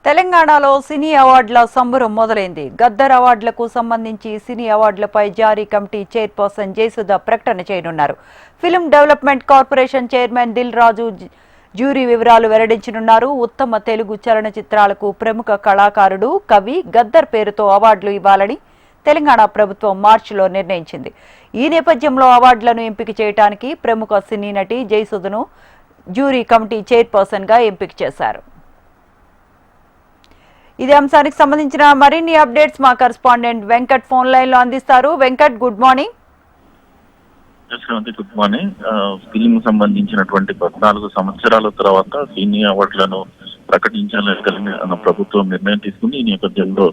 తెలంగాణలో సినీ అవార్డుల సంబరం మొదలైంది. గద్దర్ అవార్డులకు సంబంధించి సినీ అవార్డులపై జారీ కమిటీ చైర్పర్సన్ జయసుధ ప్రకటన చేయనున్నారు. Film development corporation chairman Dil Raju jury వివరాలు వెల్లడించనున్నారు. ఉత్తమ తెలుగు చలనచిత్రాలకు ప్రముఖ కళాకారుడు, కవి గద్దర్ పేరుతో అవార్డులు ఇవ్వాలని తెలంగాణ ప్రభుత్వం మార్చిలో నిర్ణయించింది. ఈ నేపథ్యంలో అవార్డులను ఎంపిక చేయడానికి ప్రముఖ సినీ నటి జయసుధను జ్యూరీ కమిటీ చైర్పర్సన్ గా ఎంపిక చేశారు. ఇదే అంశానికి సంబంధించిన మరిన్ని అప్డేట్స్ మా కరెస్పాండెంట్ వెంకట్ ఫోన్ లైన్ లో అందిస్తారు. Venkat, good morning. Good morning. Film సంబంధించినటువంటి 14 సంవత్సరాల తర్వాత సినీ అవార్డులను ప్రకటించాలని తెలంగాణ ప్రభుత్వం నిర్ణయం తీసుకుంది. ఈ నేపథ్యంలో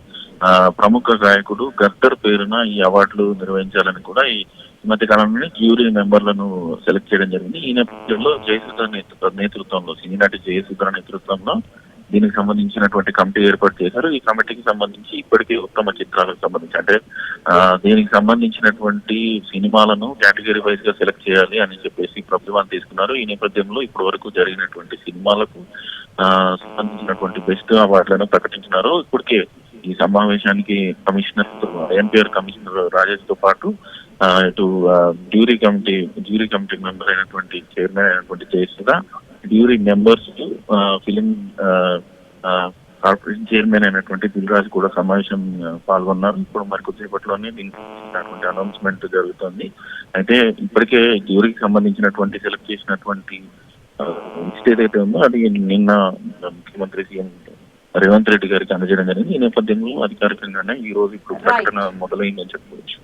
ప్రముఖ గాయకుడు గద్దర్ పేరున ఈ అవార్డులు నిర్వహించాలని కూడా ఈ మధ్య కాలంలోనే జ్యూరీ మెంబర్లను సెలెక్ట్ చేయడం జరిగింది. ఈ నేపథ్యంలో జయసుధ నేతృత్వంలో సినీ నటి జయసుధ నేతృత్వంలో దీనికి సంబంధించినటువంటి కమిటీ ఏర్పాటు చేశారు. ఈ కమిటీకి సంబంధించి ఇప్పటికే ఉత్తమ చిత్రాలకు సంబంధించి అంటే దీనికి సంబంధించినటువంటి సినిమాలను కేటగిరీ వైజ్ గా సెలెక్ట్ చేయాలి అని చెప్పేసి ప్రభుత్వం తీసుకున్నారు. ఈ నేపథ్యంలో ఇప్పటి వరకు జరిగినటువంటి సినిమాలకు సంబంధించినటువంటి బెస్ట్ అవార్డులను ప్రకటించినారు. ఇప్పటికే ఈ సమావేశానికి కమిషనర్ ఎన్టీఆర్ కమిషనర్ రాజేష్ తో పాటు ఇటు జ్యూరీ కమిటీ మెంబర్ అయినటువంటి చైర్మన్ అయినటువంటి Jayasudha, jury members film corporation chairman అయినటువంటి దిల్ రాజు కూడా సమావేశం పాల్గొన్నారు. ఇప్పుడు మరి కొద్దిసేపట్లోనే దీనికి అనౌన్స్మెంట్ జరుగుతుంది. అయితే ఇప్పటికే జ్యూరీకి సంబంధించినటువంటి సెలెక్ట్ చేసినటువంటి లిస్ట్ ఏదైతే ఉందో అది నిన్న ముఖ్యమంత్రి సీఎం రేవంత్ రెడ్డి గారికి అందజేయడం జరిగింది. ఈ నేపథ్యంలో అధికారికంగానే ఈ రోజు ఇప్పుడు ప్రకటన మొదలైందని చెప్పుకోవచ్చు.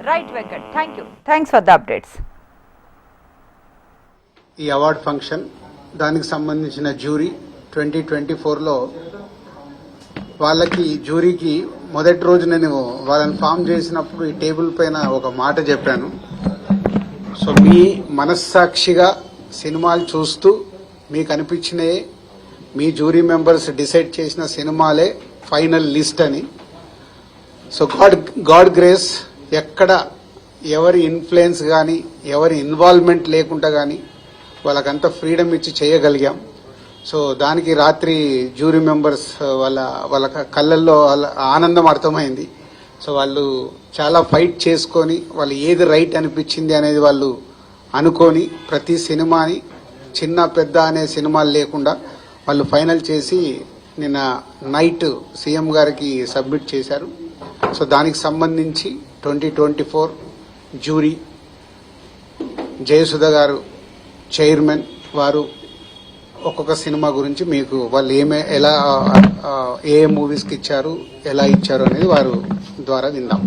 Right Venkat, thanks for the updates. ఈ అవార్డ్ ఫంక్షన్ దానికి సంబంధించిన జ్యూరీ 2024లో వాళ్ళకి జ్యూరీకి మొదటి రోజు నేను వాళ్ళని ఫామ్ చేసినప్పుడు ఈ టేబుల్ పైన ఒక మాట చెప్పాను. సో మీ మనస్సాక్షిగా సినిమాలు చూస్తూ మీకు అనిపించినయే మీ జ్యూరీ మెంబర్స్ డిసైడ్ చేసిన సినిమాలే ఫైనల్ లిస్ట్ అని. సో గాడ్ గ్రేస్ ఎక్కడ ఎవరి ఇన్ఫ్లుయెన్స్ కానీ ఎవరి ఇన్వాల్వ్మెంట్ లేకుండా కానీ వాళ్ళకంతా ఫ్రీడమ్ ఇచ్చి చేయగలిగాం. సో దానికి రాత్రి జ్యూరీ మెంబర్స్ వాళ్ళ కళ్ళల్లో వాళ్ళ ఆనందం అర్థమైంది. సో వాళ్ళు చాలా ఫైట్ చేసుకొని వాళ్ళు ఏది రైట్ అనిపించింది అనేది వాళ్ళు అనుకొని ప్రతి సినిమాని చిన్న పెద్ద అనే సినిమాలు లేకుండా వాళ్ళు ఫైనల్ చేసి నిన్న నైట్ సీఎం గారికి సబ్మిట్ చేశారు. సో దానికి సంబంధించి 2024 జ్యూరీ జయసుధ గారు చైర్మన్, వారు ఒక్కొక్క సినిమా గురించి మీకు వాళ్ళు ఎలా ఏ మూవీస్కి ఇచ్చారు, ఎలా ఇచ్చారు అనేది వారు ద్వారా విందాం.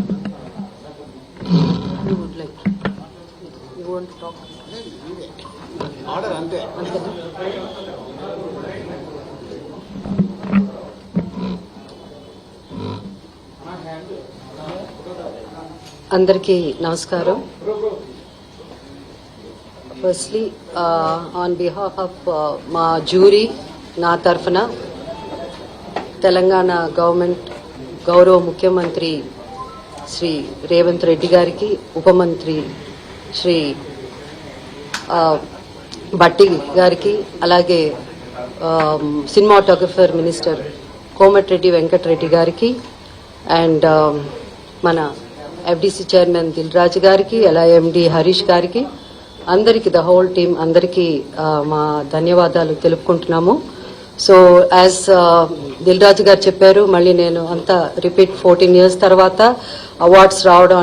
ఆర్డర్ అంతే. అందరికీ నమస్కారం. ఫస్ట్లీ ఆన్ బిహాఫ్ ఆఫ్ మా జ్యూరీ నా తరఫున తెలంగాణ గవర్నమెంట్ గౌరవ ముఖ్యమంత్రి శ్రీ రేవంత్ రెడ్డి గారికి, ఉపమంత్రి శ్రీ భట్టి గారికి, అలాగే సినిమాటోగ్రఫర్ మినిస్టర్ కోమటిరెడ్డి వెంకటరెడ్డి గారికి అండ్ మన ఎఫ్డిసి చైర్మన్ దిల్ రాజు గారికి, అలాగే ఎండి హరీష్ గారికి, అందరికి ద హోల్ టీమ్ అందరికీ మా ధన్యవాదాలు తెలుపుకుంటున్నాము. సో యాజ్ దిల్ రాజు గారు చెప్పారు, మళ్ళీ నేను అంతా రిపీట్ 14 years తర్వాత అవార్డ్స్ రావడం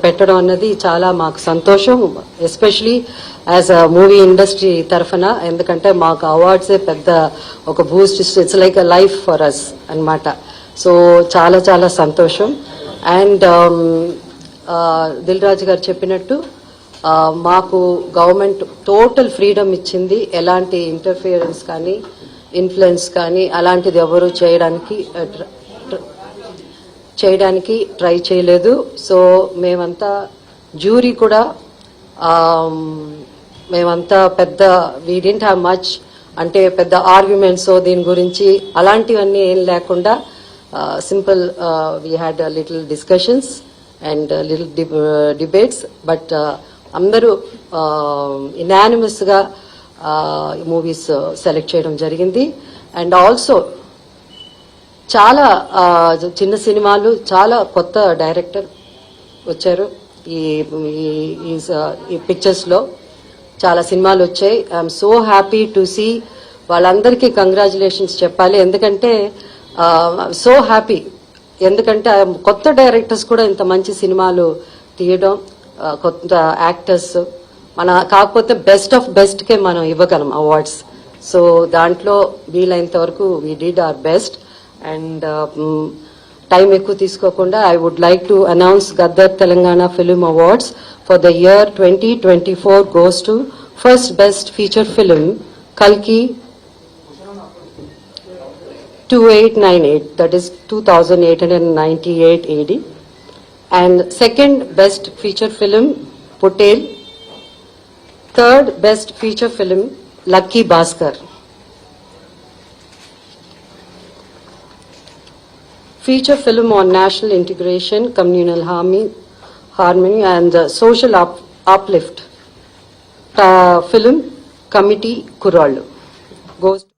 పెట్టడం అన్నది చాలా మాకు సంతోషం, especially as a movie industry తరఫున. ఎందుకంటే మాకు అవార్డ్సే పెద్ద ఒక boost, it's like a life for us అన్నమాట. సో చాలా చాలా సంతోషం. అండ్ దిల్ రాజు గారు చెప్పినట్టు మాకు గవర్నమెంట్ టోటల్ ఫ్రీడమ్ ఇచ్చింది. ఎలాంటి ఇంటర్ఫియరెన్స్ కానీ ఇన్ఫ్లుయెన్స్ కానీ అలాంటిది ఎవరు చేయడానికి ట్రై చేయలేదు. సో మేమంతా జ్యూరీ కూడా మేమంతా పెద్ద వీ డింట్ హ్యావ్ మచ్ అంటే పెద్ద ఆర్గ్యుమెంట్స్ దీని గురించి అలాంటివన్నీ ఏం లేకుండా simple we had little discussions and little debates. But అందరూ ఇనానిమస్ గా మూవీస్ సెలెక్ట్ చేయడం జరిగింది. అండ్ ఆల్సో చాలా చిన్న సినిమాలు, చాలా కొత్త డైరెక్టర్ వచ్చారు ఈ పిక్చర్స్ లో. చాలా సినిమాలు వచ్చాయి. I'm so happy to see. వాళ్ళందరికీ కంగ్రాచులేషన్స్ చెప్పాలి, ఎందుకంటే సో హ్యాపీ. ఎందుకంటే కొత్త డైరెక్టర్స్ కూడా ఇంత మంచి సినిమాలు తీయడం, కొత్త యాక్టర్స్ కాకపోతే బెస్ట్ ఆఫ్ బెస్ట్ కే మనం ఇవ్వగలం అవార్డ్స్. సో దాంట్లో వీలైనంత వరకు we did our best. And time ఎక్కువ తీసుకోకుండా I would like to announce Gaddar Telangana film awards for the year 2024 goes to first best feature film Kalki 2898, that is 2898 AD, and second best feature film Patel, third best feature film Lucky Bhaskar. Feature film on national integration, communal harmony and social uplift. Film Committee Kurallu goes to